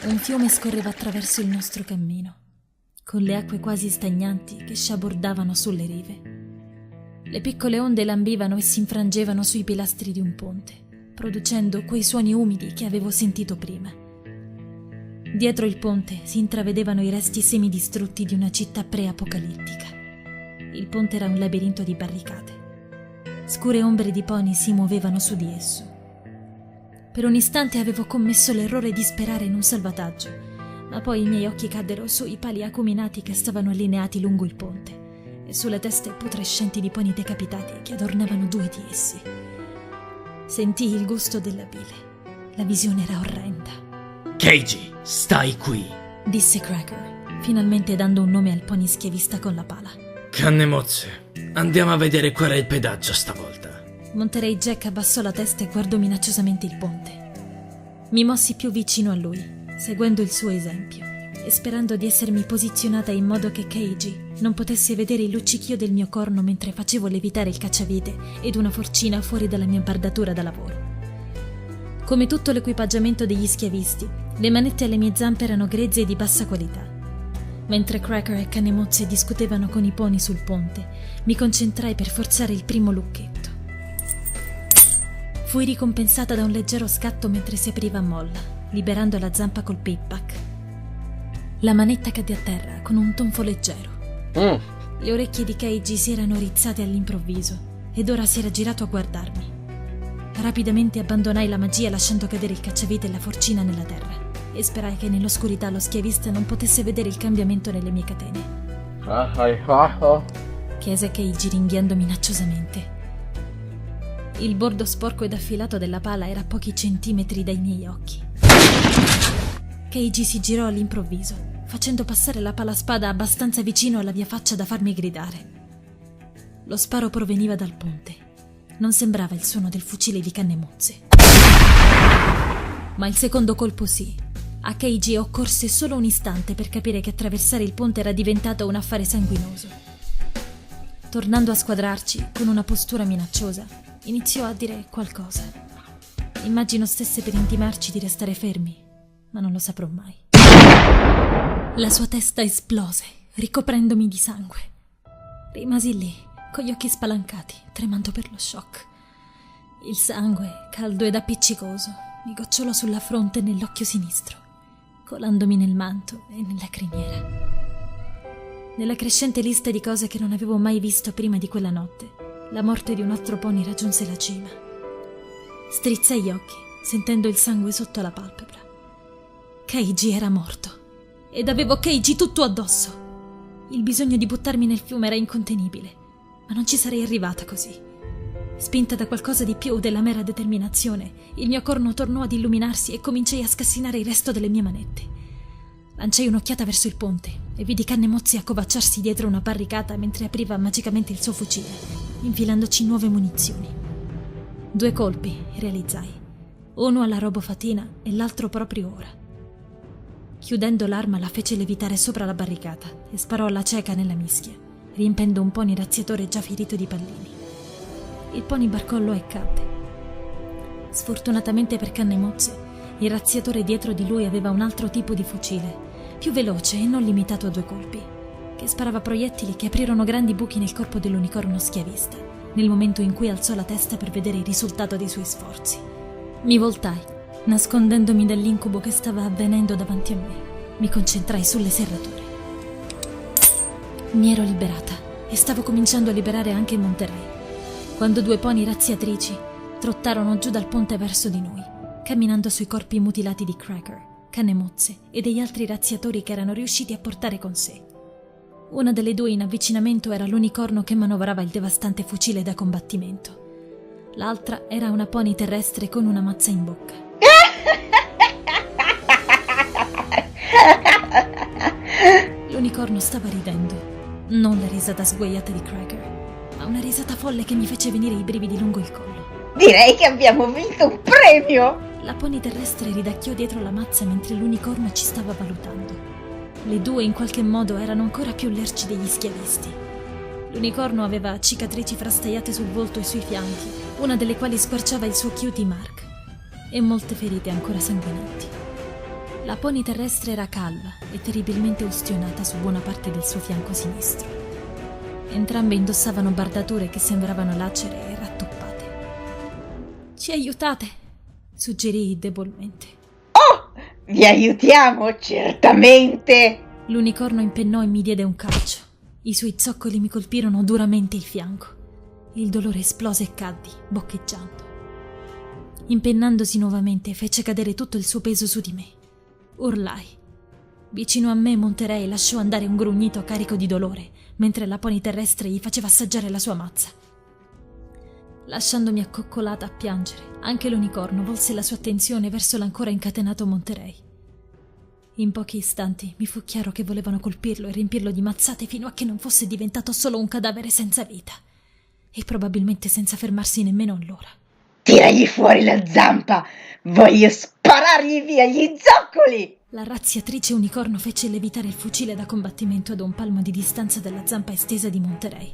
Un fiume scorreva attraverso il nostro cammino, con le acque quasi stagnanti che sciabordavano sulle rive. Le piccole onde lambivano e si infrangevano sui pilastri di un ponte, producendo quei suoni umidi che avevo sentito prima. Dietro il ponte si intravedevano i resti semidistrutti di una città pre-apocalittica. Il ponte era un labirinto di barricate. Scure ombre di pony si muovevano su di esso. Per un istante avevo commesso l'errore di sperare in un salvataggio, ma poi i miei occhi caddero sui pali acuminati che stavano allineati lungo il ponte e sulle teste putrescenti di pony decapitati che adornavano due di essi. Sentii il gusto della bile. La visione era orrenda. Keiji, stai qui, disse Cracker, finalmente dando un nome al pony schiavista con la pala. Kannemotsu, andiamo a vedere qual è il pedaggio stavolta. Monterey Jack abbassò la testa e guardò minacciosamente il ponte. Mi mossi più vicino a lui, seguendo il suo esempio, e sperando di essermi posizionata in modo che Keiji non potesse vedere il luccichio del mio corno mentre facevo levitare il cacciavite ed una forcina fuori dalla mia bardatura da lavoro. Come tutto l'equipaggiamento degli schiavisti, le manette alle mie zampe erano grezze e di bassa qualità. Mentre Cracker e Kannemotsu discutevano con i pony sul ponte, mi concentrai per forzare il primo lucchetto. Fui ricompensata da un leggero scatto mentre si apriva a molla, liberando la zampa col payback. La manetta cadde a terra con un tonfo leggero. Le orecchie di Keiji si erano rizzate all'improvviso ed ora si era girato a guardarmi. Rapidamente abbandonai la magia lasciando cadere il cacciavite e la forcina nella terra e sperai che nell'oscurità lo schiavista non potesse vedere il cambiamento nelle mie catene. Chiese Keiji ringhiando minacciosamente. Il bordo sporco ed affilato della pala era a pochi centimetri dai miei occhi. Keiji si girò all'improvviso, facendo passare la palaspada abbastanza vicino alla mia faccia da farmi gridare. Lo sparo proveniva dal ponte. Non sembrava il suono del fucile di Kannemotsu. Ma il secondo colpo sì. A Keiji occorse solo un istante per capire che attraversare il ponte era diventato un affare sanguinoso. Tornando a squadrarci, con una postura minacciosa, iniziò a dire qualcosa. Immagino stesse per intimarci di restare fermi, ma non lo saprò mai. La sua testa esplose, ricoprendomi di sangue. Rimasi lì, con gli occhi spalancati, tremando per lo shock. Il sangue, caldo ed appiccicoso, mi gocciolò sulla fronte e nell'occhio sinistro, colandomi nel manto e nella criniera. Nella crescente lista di cose che non avevo mai visto prima di quella notte, la morte di un altro pony raggiunse la cima. Strizzai gli occhi, sentendo il sangue sotto la palpebra. Keiji era morto. Ed avevo Keiji tutto addosso. Il bisogno di buttarmi nel fiume era incontenibile, ma non ci sarei arrivata così. Spinta da qualcosa di più della mera determinazione, il mio corno tornò ad illuminarsi e cominciai a scassinare il resto delle mie manette. Lanciai un'occhiata verso il ponte e vidi Kannemotsu accovacciarsi dietro una barricata mentre apriva magicamente il suo fucile, infilandoci nuove munizioni. 2 colpi, realizzai. Uno alla robofatina e l'altro proprio ora. Chiudendo l'arma la fece levitare sopra la barricata e sparò alla cieca nella mischia, riempendo un pony razziatore già ferito di pallini. Il pony barcollò e cadde. Sfortunatamente per Kannemotsu, il razziatore dietro di lui aveva un altro tipo di fucile, più veloce e non limitato a 2 colpi, che sparava proiettili che aprirono grandi buchi nel corpo dell'unicorno schiavista, nel momento in cui alzò la testa per vedere il risultato dei suoi sforzi. Mi voltai, nascondendomi dall'incubo che stava avvenendo davanti a me. Mi concentrai sulle serrature. Mi ero liberata e stavo cominciando a liberare anche Monterey, quando 2 pony razziatrici trottarono giù dal ponte verso di noi, camminando sui corpi mutilati di Cracker, Kannemotsu e degli altri razziatori che erano riusciti a portare con sé. Una delle 2 in avvicinamento era l'unicorno che manovrava il devastante fucile da combattimento. L'altra era una pony terrestre con una mazza in bocca. L'unicorno stava ridendo, non la risata sguaiata di Cracker, ma una risata folle che mi fece venire i brividi lungo il collo. Direi che abbiamo vinto un premio! La pony terrestre ridacchiò dietro la mazza mentre l'unicorno ci stava valutando. Le 2 in qualche modo erano ancora più lerci degli schiavisti. L'unicorno aveva cicatrici frastagliate sul volto e sui fianchi, una delle quali squarciava il suo cutie mark, e molte ferite ancora sanguinanti. La pony terrestre era calva e terribilmente ustionata su buona parte del suo fianco sinistro. Entrambe indossavano bardature che sembravano lacere e rattoppate. «Ci aiutate?» suggerii debolmente. Oh, vi aiutiamo, certamente! L'unicorno impennò e mi diede un calcio. I suoi zoccoli mi colpirono duramente il fianco. Il dolore esplose e caddi, boccheggiando. Impennandosi nuovamente, fece cadere tutto il suo peso su di me. Urlai. Vicino a me Monterey lasciò andare un grugnito carico di dolore, mentre la pony terrestre gli faceva assaggiare la sua mazza. Lasciandomi accoccolata a piangere, anche l'unicorno volse la sua attenzione verso l'ancora incatenato Monterey. In pochi istanti mi fu chiaro che volevano colpirlo e riempirlo di mazzate fino a che non fosse diventato solo un cadavere senza vita. E probabilmente senza fermarsi nemmeno allora. Tiragli fuori la zampa! Voglio sparargli via gli zoccoli! La razziatrice unicorno fece levitare il fucile da combattimento ad un palmo di distanza dalla zampa estesa di Monterey,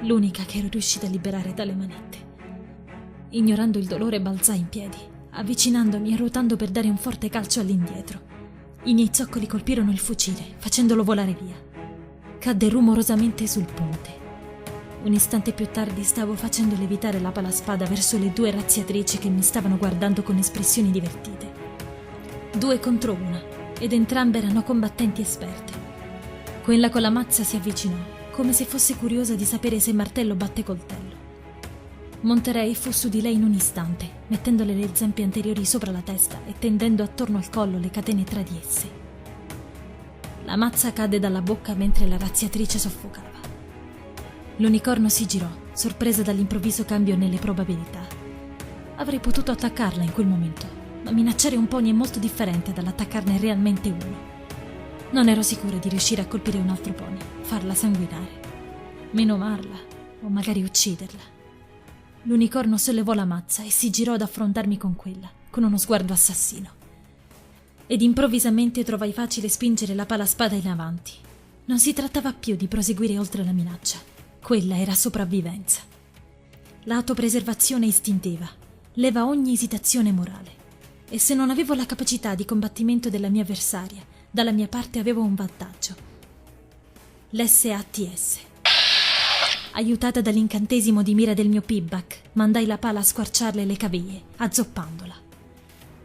l'unica che ero riuscita a liberare dalle manette. Ignorando il dolore balzai in piedi, avvicinandomi e ruotando per dare un forte calcio all'indietro. I miei zoccoli colpirono il fucile, facendolo volare via. Cadde rumorosamente sul ponte. Un istante più tardi stavo facendo levitare la palaspada verso le due razziatrici che mi stavano guardando con espressioni divertite. 2 contro 1, ed entrambe erano combattenti esperte. Quella con la mazza si avvicinò, come se fosse curiosa di sapere se martello batte coltello. Monterey fu su di lei in un istante, mettendole le zampe anteriori sopra la testa e tendendo attorno al collo le catene tra di esse. La mazza cadde dalla bocca mentre la razziatrice soffocava. L'unicorno si girò, sorpresa dall'improvviso cambio nelle probabilità. Avrei potuto attaccarla in quel momento, ma minacciare un pony è molto differente dall'attaccarne realmente uno. Non ero sicura di riuscire a colpire un altro pony, farla sanguinare, menomarla o magari ucciderla. L'unicorno sollevò la mazza e si girò ad affrontarmi con quella, con uno sguardo assassino. Ed improvvisamente trovai facile spingere la palaspada in avanti. Non si trattava più di proseguire oltre la minaccia. Quella era sopravvivenza. L'autopreservazione istintiva leva ogni esitazione morale. E se non avevo la capacità di combattimento della mia avversaria, dalla mia parte avevo un vantaggio. L'SATS. Aiutata dall'incantesimo di mira del mio pibback, mandai la pala a squarciarle le caviglie, azzoppandola.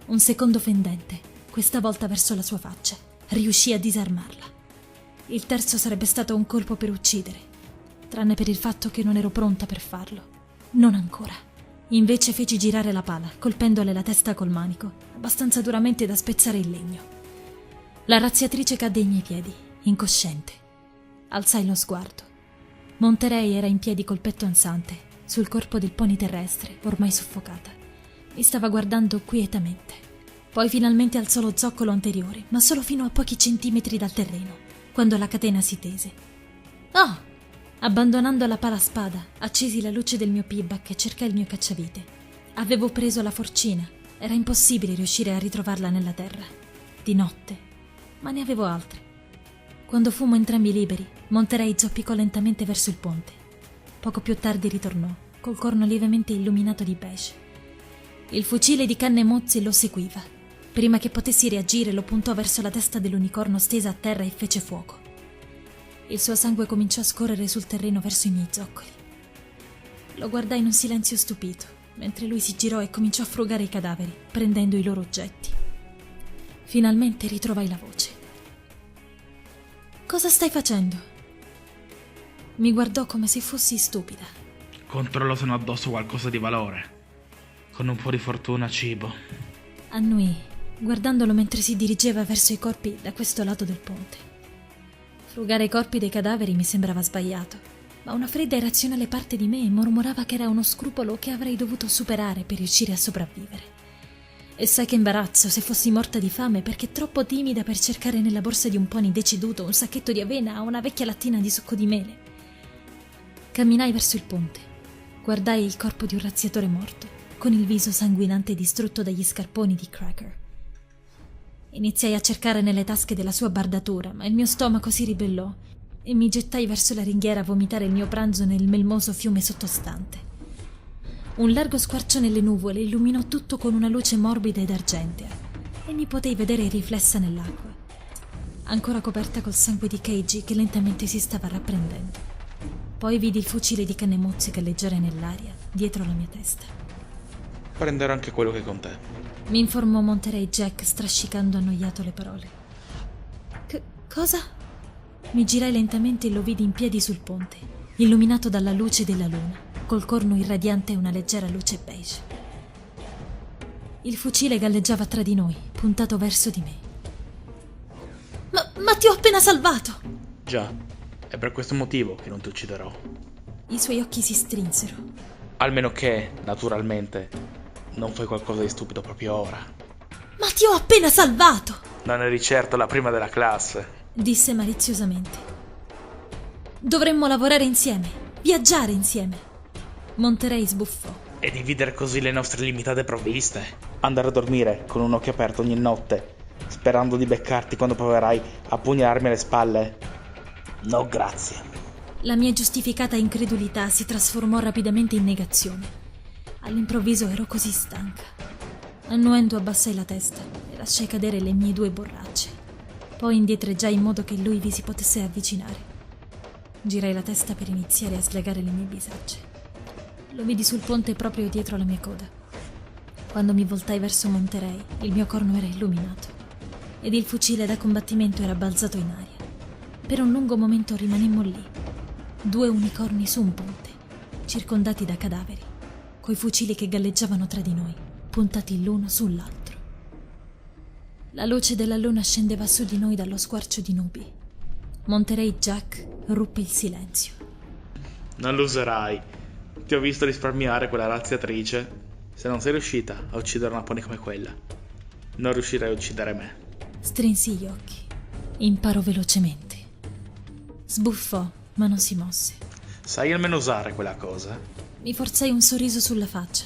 Un secondo fendente, questa volta verso la sua faccia, riuscì a disarmarla. Il terzo sarebbe stato un colpo per uccidere, tranne per il fatto che non ero pronta per farlo. Non ancora. Invece feci girare la pala, colpendole la testa col manico, abbastanza duramente da spezzare il legno. La razziatrice cadde ai miei piedi, incosciente. Alzai lo sguardo. Monterey era in piedi col petto ansante, sul corpo del pony terrestre, ormai soffocata. Mi stava guardando quietamente. Poi finalmente alzò lo zoccolo anteriore, ma solo fino a pochi centimetri dal terreno, quando la catena si tese. «Oh!» Abbandonando la palaspada, accesi la luce del mio pibback e cercai il mio cacciavite. Avevo preso la forcina. Era impossibile riuscire a ritrovarla nella terra. Di notte. Ma ne avevo altre. Quando fummo entrambi liberi, Monterey zoppicò lentamente verso il ponte. Poco più tardi ritornò, col corno lievemente illuminato di beige. Il fucile di canne mozze lo seguiva. Prima che potessi reagire, lo puntò verso la testa dell'unicorno stesa a terra e fece fuoco. Il suo sangue cominciò a scorrere sul terreno verso i miei zoccoli. Lo guardai in un silenzio stupito, mentre lui si girò e cominciò a frugare i cadaveri, prendendo i loro oggetti. Finalmente ritrovai la voce. «Cosa stai facendo?» Mi guardò come se fossi stupida. Controllo se non addosso qualcosa di valore. Con un po' di fortuna cibo. Annui, guardandolo mentre si dirigeva verso i corpi da questo lato del ponte. Frugare i corpi dei cadaveri mi sembrava sbagliato, ma una fredda e razionale parte di me mormorava che era uno scrupolo che avrei dovuto superare per riuscire a sopravvivere. E sai che imbarazzo se fossi morta di fame perché troppo timida per cercare nella borsa di un pony deceduto un sacchetto di avena o una vecchia lattina di succo di mele. Camminai verso il ponte. Guardai il corpo di un razziatore morto, con il viso sanguinante distrutto dagli scarponi di Cracker. Iniziai a cercare nelle tasche della sua bardatura, ma il mio stomaco si ribellò e mi gettai verso la ringhiera a vomitare il mio pranzo nel melmoso fiume sottostante. Un largo squarcio nelle nuvole illuminò tutto con una luce morbida ed argentea e mi potei vedere riflessa nell'acqua, ancora coperta col sangue di Keiji che lentamente si stava rapprendendo. Poi vidi il fucile di canne mozze galleggiare nell'aria, dietro la mia testa. Prenderò anche quello che è con te. Mi informò Monterey Jack strascicando annoiato le parole. Cosa? Mi girai lentamente e lo vidi in piedi sul ponte, illuminato dalla luce della luna, col corno irradiante e una leggera luce beige. Il fucile galleggiava tra di noi, puntato verso di me. Ma ti ho appena salvato! Già, è per questo motivo che non ti ucciderò. I suoi occhi si strinsero. Almeno che, naturalmente, non fai qualcosa di stupido proprio ora. Ma ti ho appena salvato! Non eri certo la prima della classe, disse maliziosamente. Dovremmo lavorare insieme, viaggiare insieme. Monterey sbuffò. e dividere così le nostre limitate provviste. Andare a dormire con un occhio aperto ogni notte, sperando di beccarti quando proverai a pugnalarmi alle spalle? No, grazie. La mia giustificata incredulità si trasformò rapidamente in negazione. All'improvviso ero così stanca. Annuendo abbassai la testa e lasciai cadere le mie 2 borracce. Poi indietreggiai in modo che lui vi si potesse avvicinare. Girai la testa per iniziare a slegare le mie bisacce. Lo vidi sul ponte proprio dietro la mia coda. Quando mi voltai verso Monterey, il mio corno era illuminato ed il fucile da combattimento era balzato in aria. Per un lungo momento rimanemmo lì, 2 unicorni su un ponte, circondati da cadaveri, coi fucili che galleggiavano tra di noi, puntati l'uno sull'altro. La luce della luna scendeva su di noi dallo squarcio di nubi. Monterey Jack ruppe il silenzio. Non lo userai. Ti ho visto risparmiare quella razziatrice. Se non sei riuscita a uccidere una pony come quella, non riuscirai a uccidere me. Strinsi gli occhi. Imparò velocemente. Sbuffò, ma non si mosse. Sai almeno usare quella cosa? Mi forzai un sorriso sulla faccia.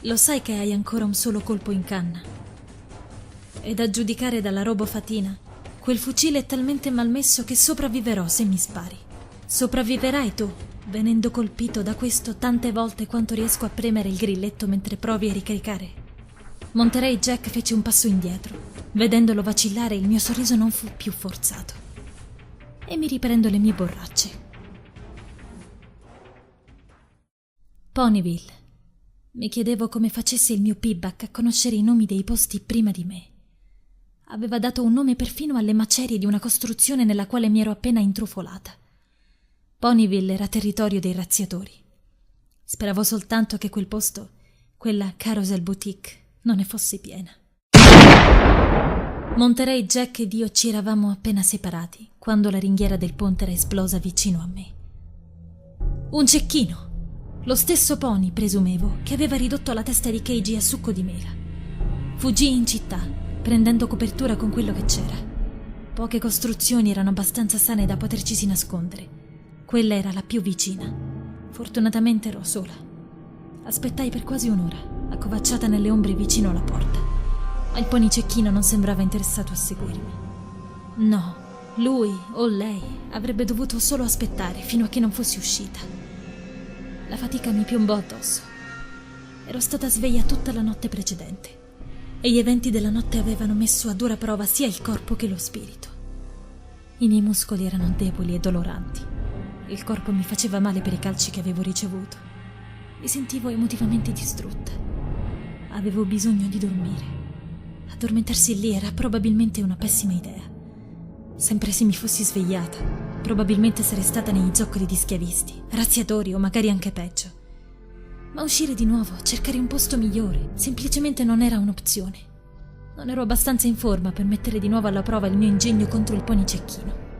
Lo sai che hai ancora un solo colpo in canna? Ed a giudicare dalla robofatina, quel fucile è talmente malmesso che sopravviverò se mi spari. Sopravviverai tu, venendo colpito da questo tante volte quanto riesco a premere il grilletto mentre provi a ricaricare. Monterey Jack fece un passo indietro. Vedendolo vacillare, il mio sorriso non fu più forzato. E mi riprendo le mie borracce. Ponyville. Mi chiedevo come facesse il mio Pibback a conoscere i nomi dei posti prima di me. Aveva dato un nome perfino alle macerie di una costruzione nella quale mi ero appena intrufolata. Ponyville era territorio dei razziatori. Speravo soltanto che quel posto, quella Carousel Boutique, non ne fosse piena. Monterey Jack ed io ci eravamo appena separati quando la ringhiera del ponte era esplosa vicino a me. Un cecchino! Lo stesso pony, presumevo, che aveva ridotto la testa di Keiji a succo di mela. Fuggii in città, prendendo copertura con quello che c'era. Poche costruzioni erano abbastanza sane da potercisi nascondere. Quella era la più vicina. Fortunatamente ero sola. Aspettai per quasi un'ora, accovacciata nelle ombre vicino alla porta. Ma il pony cecchino non sembrava interessato a seguirmi. No, lui o lei avrebbe dovuto solo aspettare fino a che non fossi uscita. La fatica mi piombò addosso. Ero stata sveglia tutta la notte precedente e gli eventi della notte avevano messo a dura prova sia il corpo che lo spirito. I miei muscoli erano deboli e doloranti. Il corpo mi faceva male per i calci che avevo ricevuto. Mi sentivo emotivamente distrutta. Avevo bisogno di dormire. Addormentarsi lì era probabilmente una pessima idea. Sempre se mi fossi svegliata, probabilmente sarei stata negli zoccoli di schiavisti, razziatori o magari anche peggio. Ma uscire di nuovo, cercare un posto migliore, semplicemente non era un'opzione. Non ero abbastanza in forma per mettere di nuovo alla prova il mio ingegno contro il pony cecchino.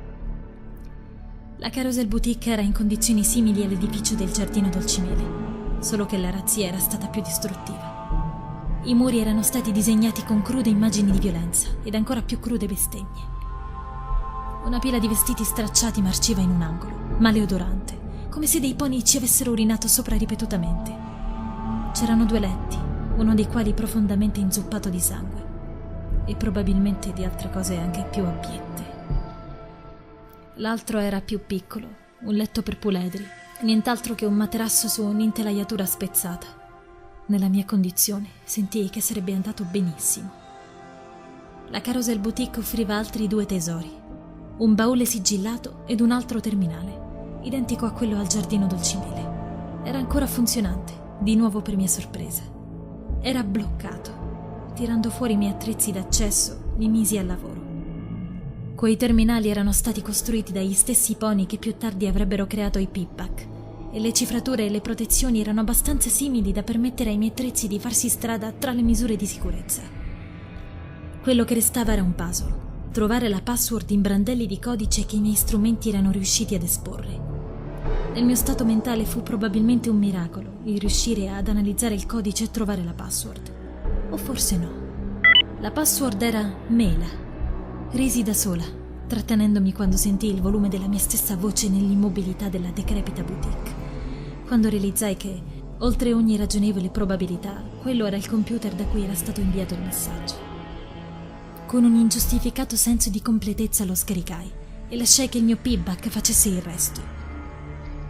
La Carousel Boutique era in condizioni simili all'edificio del Giardino Dolcimele, solo che la razzia era stata più distruttiva. I muri erano stati disegnati con crude immagini di violenza ed ancora più crude bestemmie. Una pila di vestiti stracciati marciva in un angolo, maleodorante, come se dei pony ci avessero urinato sopra ripetutamente. C'erano 2 letti, uno dei quali profondamente inzuppato di sangue, e probabilmente di altre cose anche più abbiette. L'altro era più piccolo, un letto per puledri, nient'altro che un materasso su un'intelaiatura spezzata. Nella mia condizione sentii che sarebbe andato benissimo. La Carousel Boutique offriva altri 2 tesori, un baule sigillato ed un altro terminale, identico a quello al giardino Dolcimele. Era ancora funzionante, di nuovo per mia sorpresa. Era bloccato. Tirando fuori i miei attrezzi d'accesso, mi misi al lavoro. Quei terminali erano stati costruiti dagli stessi pony che più tardi avrebbero creato i pickpack, e le cifrature e le protezioni erano abbastanza simili da permettere ai miei attrezzi di farsi strada tra le misure di sicurezza. Quello che restava era un puzzle: trovare la password in brandelli di codice che i miei strumenti erano riusciti ad esporre. Nel mio stato mentale fu probabilmente un miracolo il riuscire ad analizzare il codice e trovare la password. O forse no. La password era Mela. Risi da sola, trattenendomi quando sentii il volume della mia stessa voce nell'immobilità della decrepita boutique. Quando realizzai che, oltre ogni ragionevole probabilità, quello era il computer da cui era stato inviato il messaggio. Con un ingiustificato senso di completezza lo scaricai e lasciai che il mio feedback facesse il resto.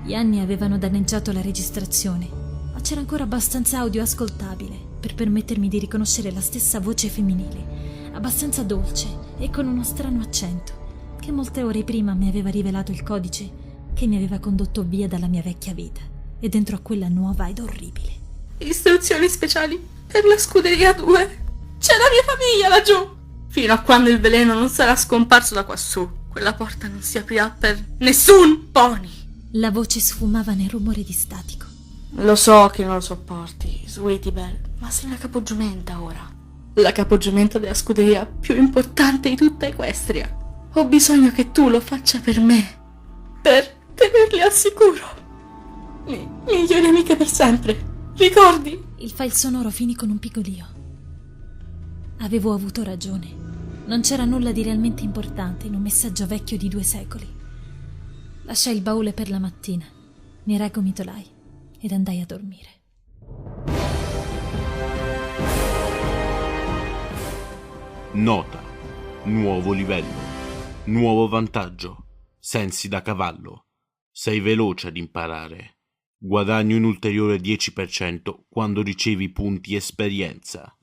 Gli anni avevano danneggiato la registrazione, ma c'era ancora abbastanza audio ascoltabile per permettermi di riconoscere la stessa voce femminile, abbastanza dolce e con uno strano accento, che molte ore prima mi aveva rivelato il codice che mi aveva condotto via dalla mia vecchia vita e dentro a quella nuova ed orribile. Istruzioni speciali per la scuderia 2. C'è la mia famiglia laggiù! Fino a quando il veleno non sarà scomparso da quassù, quella porta non si aprirà per nessun pony. La voce sfumava nel rumore di statico. Lo so che non lo sopporti, Sweetie Belle, ma sei la capogiumenta ora. La capogiumenta della scuderia più importante di tutta Equestria. Ho bisogno che tu lo faccia per me, per tenerli al sicuro. Migliori amiche per sempre, ricordi? Il file sonoro finì con un pigolio. Avevo avuto ragione. Non c'era nulla di realmente importante in un messaggio vecchio di 2 secoli. Lasciai il baule per la mattina, mi raggomitolai ed andai a dormire. Nota: nuovo livello, nuovo vantaggio, sensi da cavallo. Sei veloce ad imparare. Guadagni un ulteriore 10% quando ricevi punti esperienza.